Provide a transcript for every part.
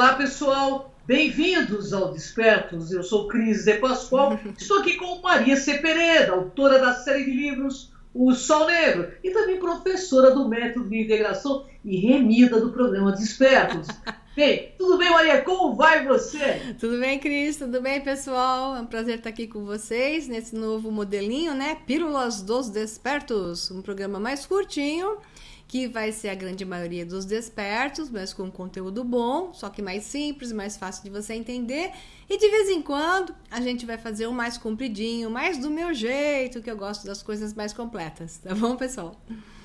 Olá, pessoal. Bem-vindos ao Despertos. Eu sou Cris de Pascoal. Estou aqui com Maria Cepereda, autora da série de livros O Sol Negro e também professora do método de integração e remida do programa Despertos. Bem, tudo bem, Maria? Como vai você? Tudo bem, Cris? Tudo bem, pessoal? É um prazer estar aqui com vocês nesse novo modelinho, né? Pílulas dos Despertos, um programa mais curtinho, que vai ser a grande maioria dos despertos, mas com conteúdo bom, só que mais simples, mais fácil de você entender. E de vez em quando a gente vai fazer um mais compridinho, mais do meu jeito, que eu gosto das coisas mais completas, tá bom, pessoal?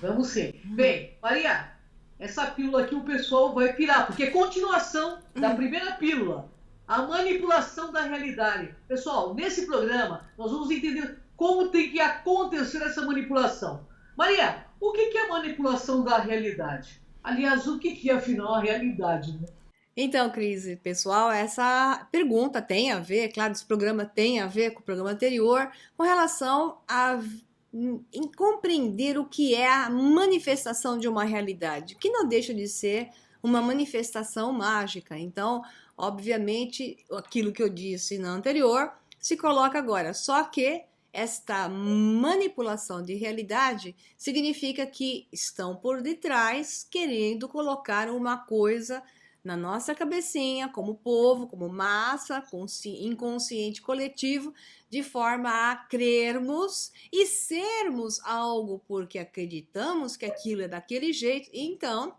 Vamos sim. Bem, Maria, essa pílula aqui o pessoal vai pirar, porque é continuação da primeira pílula, a manipulação da realidade. Pessoal, nesse programa nós vamos entender como tem que acontecer essa manipulação. Maria, o que é manipulação da realidade? Aliás, o que é, afinal, a realidade, né? Então, Cris, pessoal, essa pergunta tem a ver, claro, esse programa tem a ver com o programa anterior, com relação a em compreender o que é a manifestação de uma realidade, que não deixa de ser uma manifestação mágica. Então, obviamente, aquilo que eu disse na anterior se coloca agora, só que esta manipulação de realidade significa que estão por detrás querendo colocar uma coisa na nossa cabecinha, como povo, como massa, inconsciente coletivo, de forma a crermos e sermos algo porque acreditamos que aquilo é daquele jeito. Então,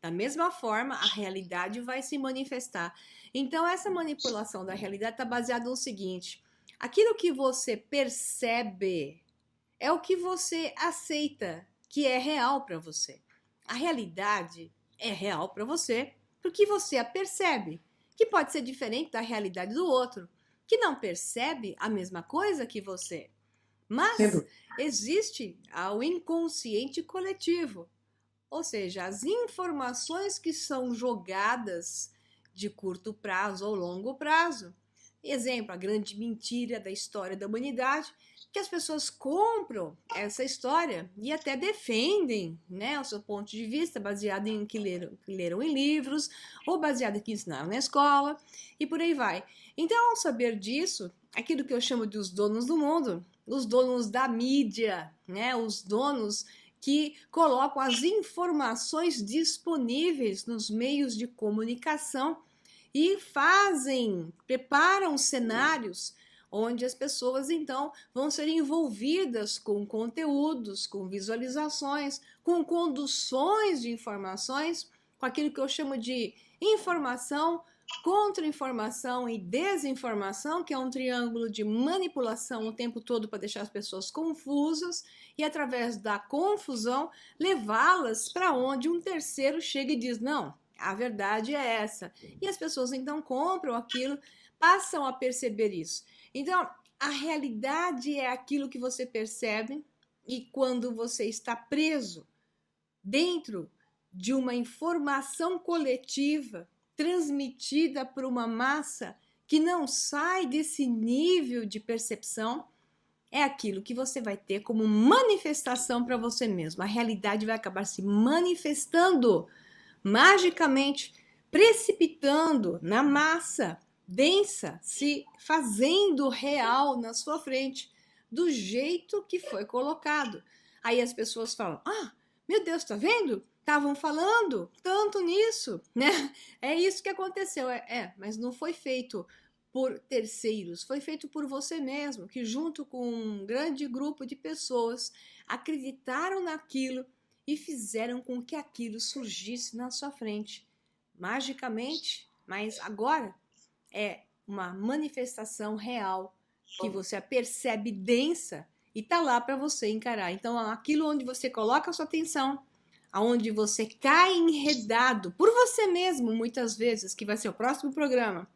da mesma forma, a realidade vai se manifestar. Então, essa manipulação da realidade está baseada no seguinte: aquilo que você percebe é o que você aceita que é real para você. A realidade é real para você porque você a percebe, que pode ser diferente da realidade do outro, que não percebe a mesma coisa que você. Mas existe o inconsciente coletivo, ou seja, as informações que são jogadas de curto prazo ou longo prazo. Exemplo, a grande mentira da história da humanidade, que as pessoas compram essa história e até defendem, né, o seu ponto de vista, baseado em que leram em livros, ou baseado em que ensinaram na escola, e por aí vai. Então, ao saber disso, aquilo que eu chamo de os donos do mundo, os donos da mídia, né, os donos que colocam as informações disponíveis nos meios de comunicação e preparam cenários onde as pessoas, então, vão ser envolvidas com conteúdos, com visualizações, com conduções de informações, com aquilo que eu chamo de informação, contra-informação e desinformação, que é um triângulo de manipulação o tempo todo para deixar as pessoas confusas e, através da confusão, levá-las para onde um terceiro chega e diz: não, a verdade é essa. E as pessoas, então, compram aquilo, passam a perceber isso. Então, a realidade é aquilo que você percebe, e quando você está preso dentro de uma informação coletiva transmitida por uma massa que não sai desse nível de percepção, é aquilo que você vai ter como manifestação para você mesmo. A realidade vai acabar se manifestando magicamente, precipitando na massa densa, se fazendo real na sua frente, do jeito que foi colocado. Aí as pessoas falam: ah, meu Deus, tá vendo? Estavam falando tanto nisso, né? É isso que aconteceu. Mas não foi feito por terceiros, foi feito por você mesmo, que junto com um grande grupo de pessoas acreditaram naquilo e fizeram com que aquilo surgisse na sua frente, magicamente, mas agora é uma manifestação real, que você a percebe densa e está lá para você encarar. Então, aquilo onde você coloca a sua atenção, aonde você cai enredado por você mesmo, muitas vezes, que vai ser o próximo programa,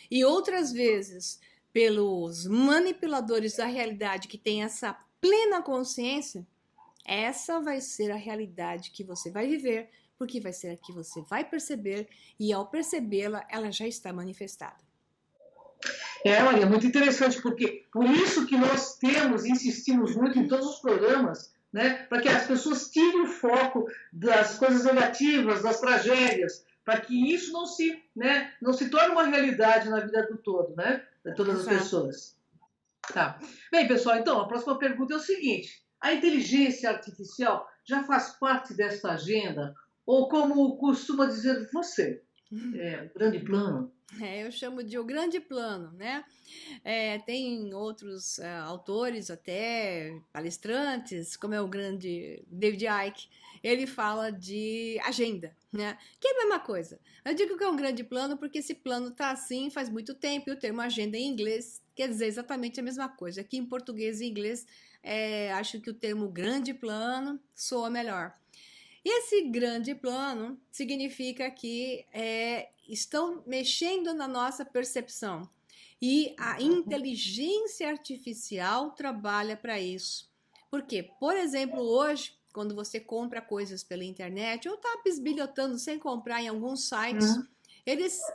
e outras vezes pelos manipuladores da realidade que têm essa plena consciência, essa vai ser a realidade que você vai viver, porque vai ser a que você vai perceber, e ao percebê-la, ela já está manifestada. Maria, muito interessante, porque por isso que nós insistimos muito em todos os programas, né, para que as pessoas tirem o foco das coisas negativas, das tragédias, para que isso não se, né, não se torne uma realidade na vida do todo, né, de todas as pessoas. Tá. Bem, pessoal, então, a próxima pergunta é o seguinte: a inteligência artificial já faz parte desta agenda? Ou, como costuma dizer você, o grande plano? Eu chamo de o grande plano, né? Tem outros autores, até palestrantes, como é o grande David Icke, ele fala de agenda, né? Que é a mesma coisa. Eu digo que é um grande plano porque esse plano está assim faz muito tempo e o termo agenda em inglês quer dizer exatamente a mesma coisa. Aqui em português e inglês, acho que o termo grande plano soa melhor. E esse grande plano significa que estão mexendo na nossa percepção. E a inteligência artificial trabalha para isso. Por quê? Por exemplo, hoje, quando você compra coisas pela internet ou está bisbilhotando sem comprar em alguns sites,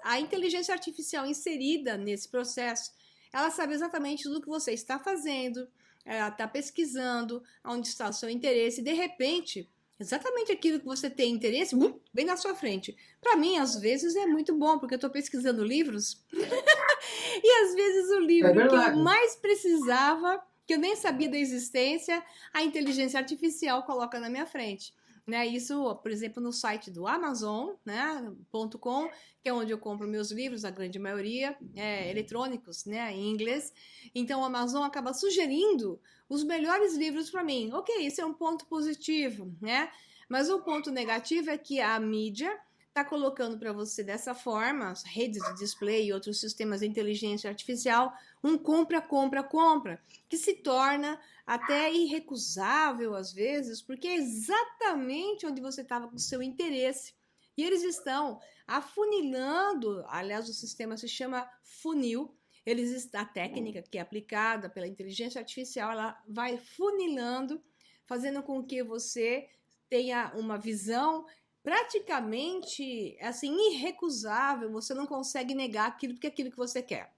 a inteligência artificial inserida nesse processo, ela sabe exatamente tudo que você está fazendo, ela está pesquisando, onde está o seu interesse, e de repente, exatamente aquilo que você tem interesse, bem na sua frente. Para mim, às vezes, é muito bom, porque eu estou pesquisando livros e às vezes o livro que eu mais precisava, que eu nem sabia da existência, a inteligência artificial coloca na minha frente. Né? Isso, por exemplo, no site do Amazon, né, .com, que é onde eu compro meus livros, a grande maioria, eletrônicos, né, em inglês. Então, o Amazon acaba sugerindo os melhores livros para mim. Ok, isso é um ponto positivo, né? Mas o ponto negativo é que a mídia está colocando para você dessa forma, as redes de display e outros sistemas de inteligência artificial, um compra, compra, compra, que se torna até irrecusável às vezes, porque é exatamente onde você estava com o seu interesse. E eles estão afunilando, aliás, o sistema se chama funil, a técnica que é aplicada pela inteligência artificial, ela vai funilando, fazendo com que você tenha uma visão praticamente assim irrecusável, você não consegue negar aquilo porque é aquilo que você quer.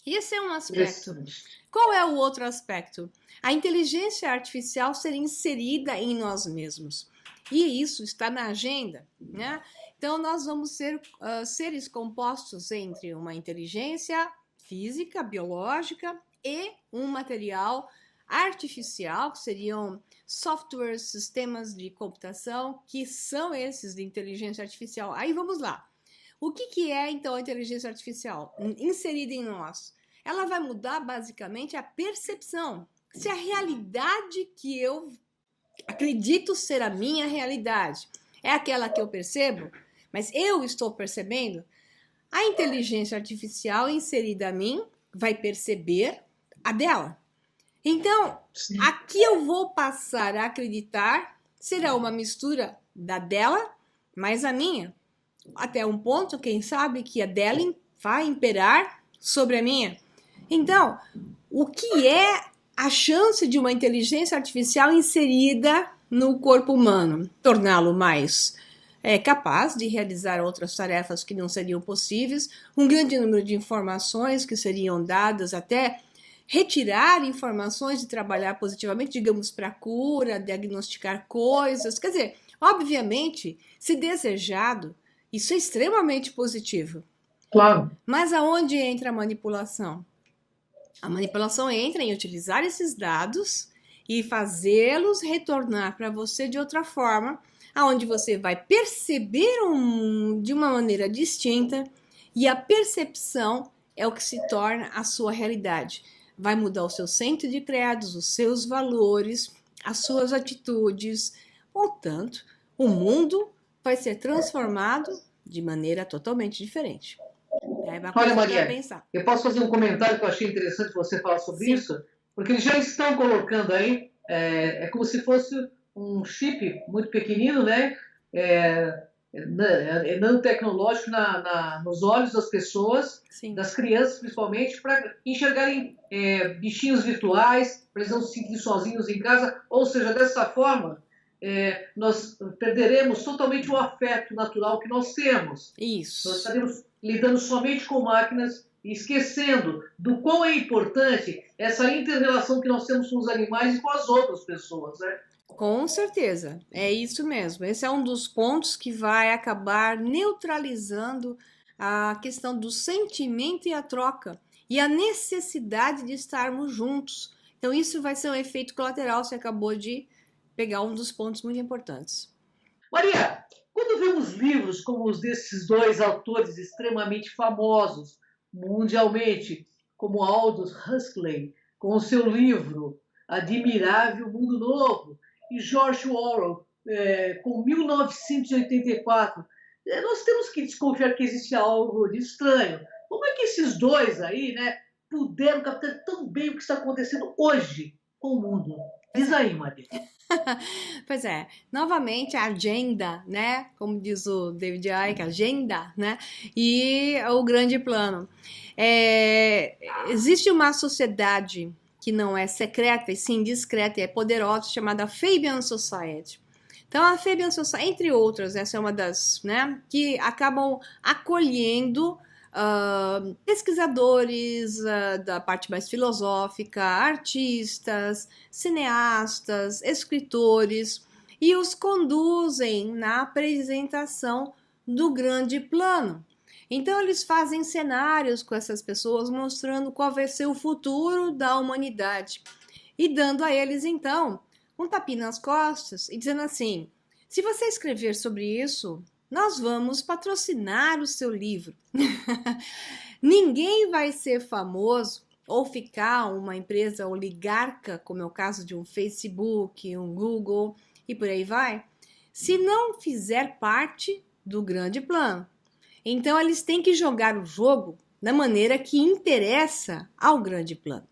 Esse é um aspecto. Qual é o outro aspecto? A inteligência artificial ser inserida em nós mesmos. E isso está na agenda, né? Então, nós vamos ser seres compostos entre uma inteligência física, biológica e um material artificial, que seriam softwares, sistemas de computação, que são esses de inteligência artificial. Aí vamos lá. O que é, então, a inteligência artificial inserida em nós? Ela vai mudar, basicamente, a percepção. Se a realidade que eu acredito ser a minha realidade é aquela que eu percebo, mas eu estou percebendo, a inteligência artificial inserida a mim vai perceber a dela. Então, aqui eu vou passar a acreditar, será uma mistura da dela mais a minha. Até um ponto, quem sabe, que a dela vai imperar sobre a minha. Então, o que é a chance de uma inteligência artificial inserida no corpo humano? Torná-lo mais capaz de realizar outras tarefas que não seriam possíveis, um grande número de informações que seriam dadas, até retirar informações e trabalhar positivamente, digamos, para cura, diagnosticar coisas. Quer dizer, obviamente, se desejado, isso é extremamente positivo. Claro. Mas aonde entra a manipulação? A manipulação entra em utilizar esses dados e fazê-los retornar para você de outra forma, aonde você vai perceber de uma maneira distinta, e a percepção é o que se torna a sua realidade. Vai mudar o seu centro de credos, os seus valores, as suas atitudes. Portanto, o mundo vai ser transformado de maneira totalmente diferente. Olha, Maria, eu posso fazer um comentário que eu achei interessante você falar sobre isso? Porque eles já estão colocando aí, é como se fosse um chip muito pequenino, né? Nanotecnológico nos olhos das pessoas, Sim. Das crianças principalmente, para enxergarem bichinhos virtuais, para eles não se sentirem sozinhos em casa. Ou seja, dessa forma, nós perderemos totalmente o afeto natural que nós temos. Isso. Nós estaremos lidando somente com máquinas e esquecendo do quão é importante essa inter-relação que nós temos com os animais e com as outras pessoas, né? Com certeza, é isso mesmo. Esse é um dos pontos que vai acabar neutralizando a questão do sentimento e a troca e a necessidade de estarmos juntos. Então, isso vai ser um efeito colateral. Você acabou de pegar um dos pontos muito importantes. Maria, quando vemos livros como os desses dois autores extremamente famosos mundialmente, como Aldous Huxley, com o seu livro Admirável Mundo Novo, e George Orwell, com 1984, nós temos que desconfiar que existe algo de estranho. Como é que esses dois aí, né, puderam captar tão bem o que está acontecendo hoje com o mundo? Diz aí, Maria. Pois é, novamente a agenda, né? Como diz o David Icke, agenda, né? E o grande plano. Existe uma sociedade que não é secreta e sim discreta e é poderosa, chamada Fabian Society. Então, a Fabian Society, entre outras, essa é uma das, né, que acabam acolhendo pesquisadores da parte mais filosófica, artistas, cineastas, escritores, e os conduzem na apresentação do grande plano. Então, eles fazem cenários com essas pessoas, mostrando qual vai ser o futuro da humanidade e dando a eles, então, um tapinha nas costas e dizendo assim: se você escrever sobre isso, nós vamos patrocinar o seu livro. Ninguém vai ser famoso ou ficar uma empresa oligarca, como é o caso de um Facebook, um Google e por aí vai, se não fizer parte do grande plano. Então, eles têm que jogar o jogo da maneira que interessa ao grande plano.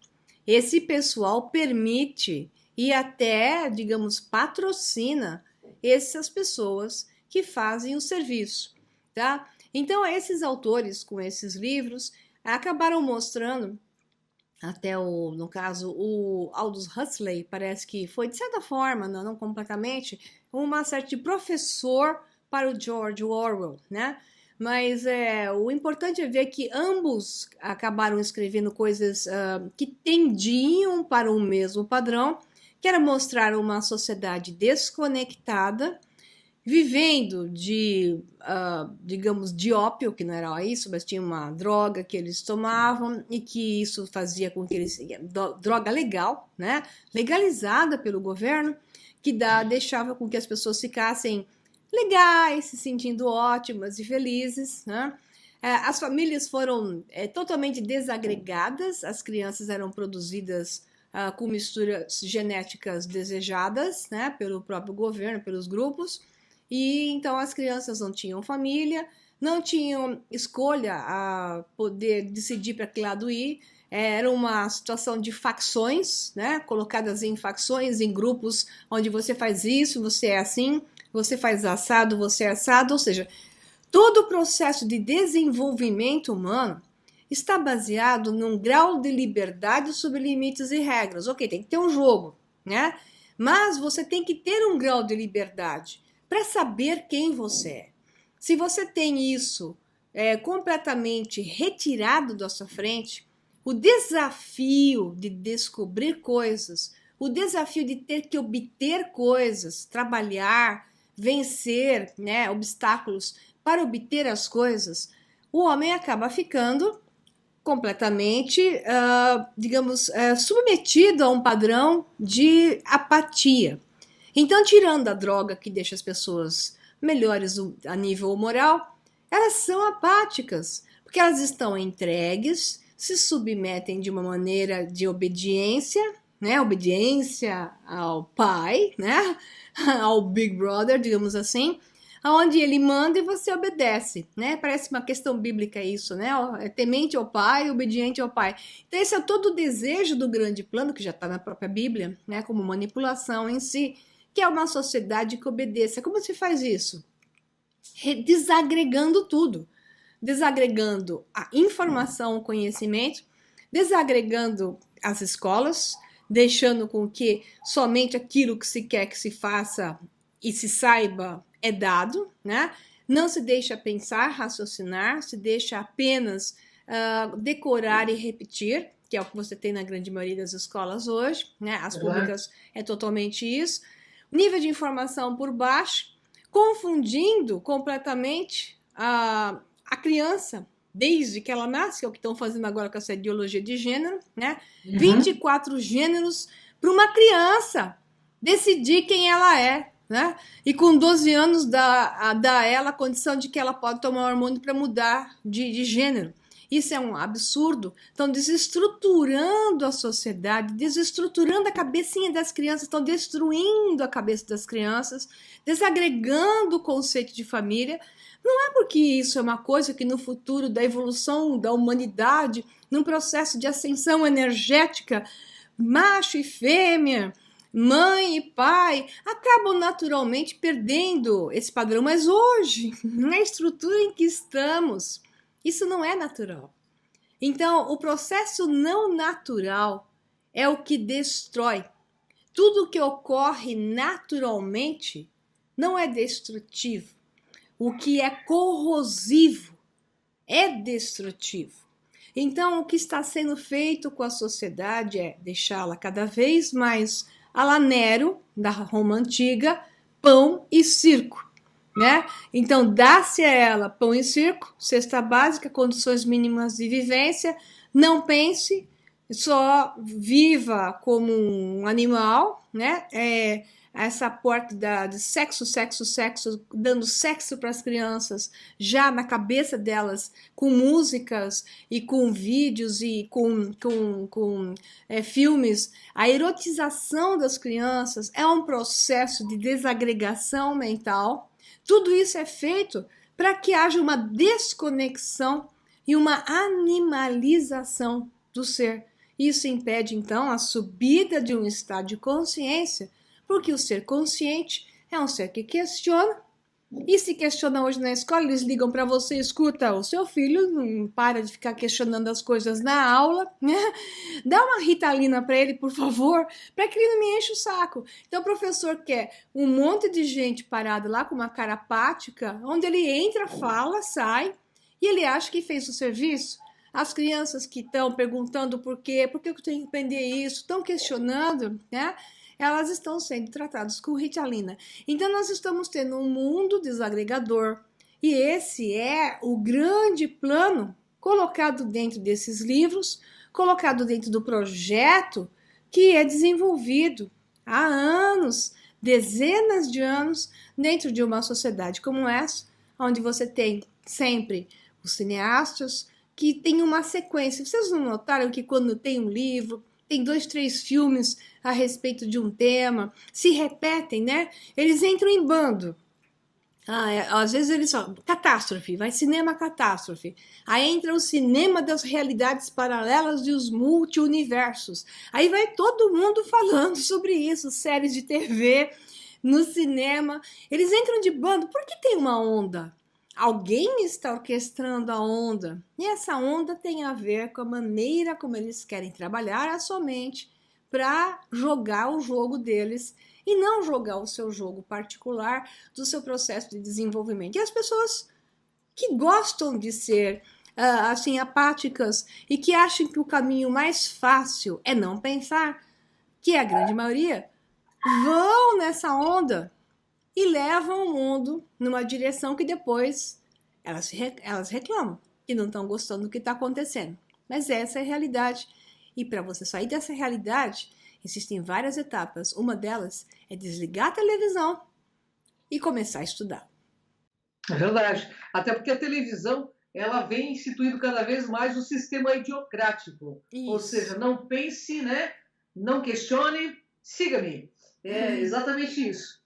Esse pessoal permite e até, digamos, patrocina essas pessoas que fazem o serviço, tá? Então, esses autores com esses livros acabaram mostrando, até no caso, o Aldous Huxley parece que foi, de certa forma, não completamente, uma certa de professor para o George Orwell, né? Mas o importante é ver que ambos acabaram escrevendo coisas que tendiam para o mesmo padrão, que era mostrar uma sociedade desconectada, vivendo digamos, de ópio, que não era isso, mas tinha uma droga que eles tomavam e que isso fazia com que eles... droga legal, né? Legalizada pelo governo, que deixava com que as pessoas ficassem legais, se sentindo ótimas e felizes, né? As famílias foram totalmente desagregadas, as crianças eram produzidas com misturas genéticas desejadas, né, pelo próprio governo, pelos grupos, e então as crianças não tinham família, não tinham escolha a poder decidir para que lado ir, era uma situação de facções, né, colocadas em facções, em grupos, onde você faz isso, você é assim, você faz assado, você é assado, ou seja, todo o processo de desenvolvimento humano está baseado num grau de liberdade sob limites e regras. Ok, tem que ter um jogo, né? Mas você tem que ter um grau de liberdade para saber quem você é. Se você tem isso completamente retirado da sua frente, o desafio de descobrir coisas, o desafio de ter que obter coisas, trabalhar, vencer, né, obstáculos para obter as coisas, o homem acaba ficando completamente, digamos, submetido a um padrão de apatia. Então, tirando a droga que deixa as pessoas melhores a nível moral, elas são apáticas, porque elas estão entregues, se submetem de uma maneira de obediência, né? Obediência ao pai, né? Ao Big Brother, digamos assim, onde ele manda e você obedece, né? Parece uma questão bíblica isso, né? Temente ao pai, obediente ao pai. Então esse é todo o desejo do grande plano, que já está na própria Bíblia, né? Como manipulação em si, que é uma sociedade que obedeça. Como se faz isso? Desagregando tudo. Desagregando a informação, o conhecimento, desagregando as escolas, deixando com que somente aquilo que se quer que se faça e se saiba é dado, né? Não se deixa pensar, raciocinar, se deixa apenas decorar e repetir, que é o que você tem na grande maioria das escolas hoje, né? As públicas é totalmente isso. nível de informação por baixo, confundindo completamente a criança, desde que ela nasce, que é o que estão fazendo agora com essa ideologia de gênero, né? 24 gêneros para uma criança decidir quem ela é, né? E com 12 anos dá a ela a condição de que ela pode tomar um hormônio para mudar de gênero. Isso é um absurdo. Estão desestruturando a sociedade, desestruturando a cabecinha das crianças, estão destruindo a cabeça das crianças, desagregando o conceito de família. Não é porque isso é uma coisa que no futuro da evolução da humanidade, num processo de ascensão energética, macho e fêmea, mãe e pai, acabam naturalmente perdendo esse padrão. Mas hoje, na estrutura em que estamos, isso não é natural. Então, o processo não natural é o que destrói. Tudo que ocorre naturalmente não é destrutivo. O que é corrosivo é destrutivo. Então, o que está sendo feito com a sociedade é deixá-la cada vez mais à la Nero, da Roma Antiga, pão e circo. Né? Então, dá-se a ela pão e circo, cesta básica, condições mínimas de vivência, não pense, só viva como um animal, né? Essa porta de sexo, dando sexo para as crianças, já na cabeça delas, com músicas e com vídeos e com filmes. A erotização das crianças é um processo de desagregação mental. Tudo isso é feito para que haja uma desconexão e uma animalização do ser. Isso impede, então, a subida de um estado de consciência, porque o ser consciente é um ser que questiona. E se questiona hoje na escola, eles ligam para você, escuta, o seu filho não para de ficar questionando as coisas na aula, né? Dá uma Ritalina para ele, por favor, para que ele não me enche o saco. Então o professor quer um monte de gente parada lá com uma cara apática, onde ele entra, fala, sai, e ele acha que fez o serviço. As crianças que estão perguntando por que eu tenho que aprender isso, estão questionando, né? Elas estão sendo tratadas com Ritalina. Então, nós estamos tendo um mundo desagregador. E esse é o grande plano colocado dentro desses livros, colocado dentro do projeto que é desenvolvido há anos, dezenas de anos, dentro de uma sociedade como essa, onde você tem sempre os cineastas que tem uma sequência. Vocês não notaram que quando tem um livro, tem 2, 3 filmes a respeito de um tema, se repetem, né? Eles entram em bando. Às vezes eles falam, catástrofe, vai cinema catástrofe. Aí entra o cinema das realidades paralelas e os multi-universos. Aí vai todo mundo falando sobre isso, séries de TV, no cinema. Eles entram de bando, porque tem uma onda. Alguém está orquestrando a onda, e essa onda tem a ver com a maneira como eles querem trabalhar a sua mente para jogar o jogo deles e não jogar o seu jogo particular do seu processo de desenvolvimento. E as pessoas que gostam de ser assim apáticas e que acham que o caminho mais fácil é não pensar, que é a grande maioria, vão nessa onda e levam o mundo numa direção que depois elas reclamam, que não estão gostando do que está acontecendo. Mas essa é a realidade. E para você sair dessa realidade, existem várias etapas. Uma delas é desligar a televisão e começar a estudar. É verdade. Até porque a televisão ela vem instituindo cada vez mais o sistema idiocrático. Isso. Ou seja, não pense, né? Não questione, siga-me. É exatamente isso.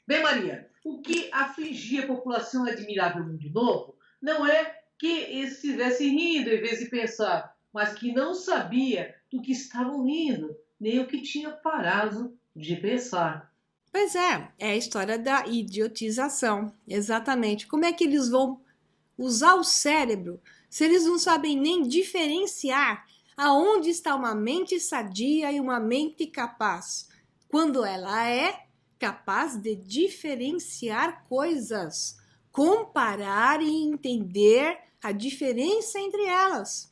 Bem, Maria, o que afligia a população Admirável Mundo Novo não é que estivesse rindo em vez de pensar, mas que não sabia do que estavam rindo, nem o que tinha parado de pensar. Pois é a história da idiotização, exatamente. Como é que eles vão usar o cérebro se eles não sabem nem diferenciar aonde está uma mente sadia e uma mente capaz, quando ela é capaz de diferenciar coisas, comparar e entender a diferença entre elas.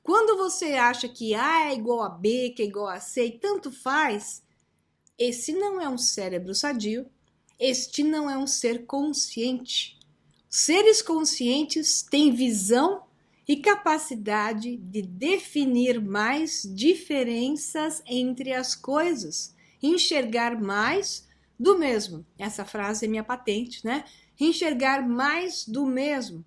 Quando você acha que A é igual a B, que é igual a C, e tanto faz, Esse não é um cérebro sadio, este não é um ser consciente. Seres conscientes têm visão e capacidade de definir mais diferenças entre as coisas, enxergar mais do mesmo. Essa frase é minha patente, né? Enxergar mais do mesmo.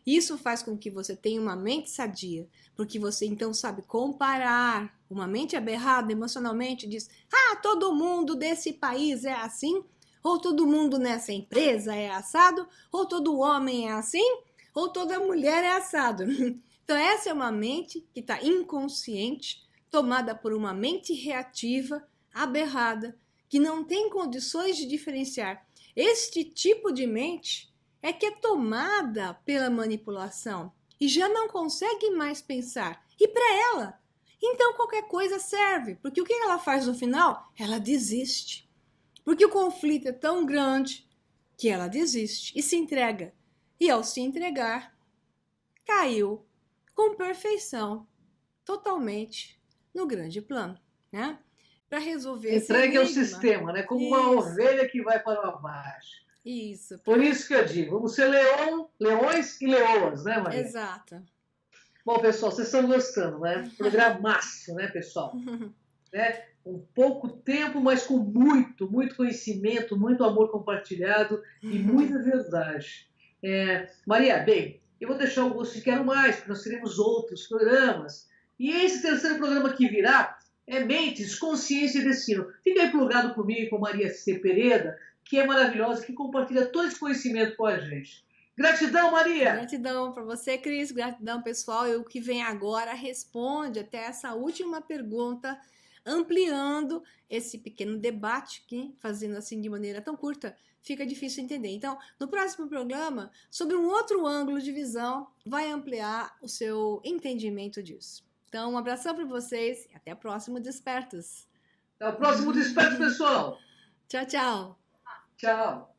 Isso faz com que você tenha uma mente sadia, porque você então sabe comparar. Uma mente aberrada emocionalmente diz: ah, todo mundo desse país é assim, ou todo mundo nessa empresa é assado, ou todo homem é assim, ou toda mulher é assado. Então essa é uma mente que está inconsciente, tomada por uma mente reativa, aberrada, que não tem condições de diferenciar. Este tipo de mente é que é tomada pela manipulação e já não consegue mais pensar. E para ela, então qualquer coisa serve, porque o que ela faz no final? Ela desiste. Porque o conflito é tão grande que ela desiste e se entrega. E ao se entregar, caiu com perfeição, totalmente no grande plano, né? Para resolver esse Entregue ao enigma. sistema, né? Como uma ovelha que vai para o abaixo. Isso. Por isso que eu digo, vamos ser leões e leoas, né, Maria? Exato. Bom, pessoal, vocês estão gostando, né? Programaço, né, pessoal? Né? Com pouco tempo, mas com muito, muito conhecimento, muito amor compartilhado e muita verdade. Maria, bem, eu vou deixar o gosto de quero mais, porque nós teremos outros programas. E esse terceiro programa que virá é Mentes, Consciência e Destino. Fica aí plugado comigo e com Maria C. Pereira, que é maravilhosa, que compartilha todo esse conhecimento com a gente. Gratidão, Maria! Gratidão para você, Cris. Gratidão, pessoal. E o que vem agora responde até essa última pergunta, ampliando esse pequeno debate que, fazendo assim de maneira tão curta, fica difícil entender. Então, no próximo programa, sobre um outro ângulo de visão, vai ampliar o seu entendimento disso. Então, um abração para vocês e até o próximo Despertas. Até o próximo Desperto, pessoal! Tchau, tchau! Tchau!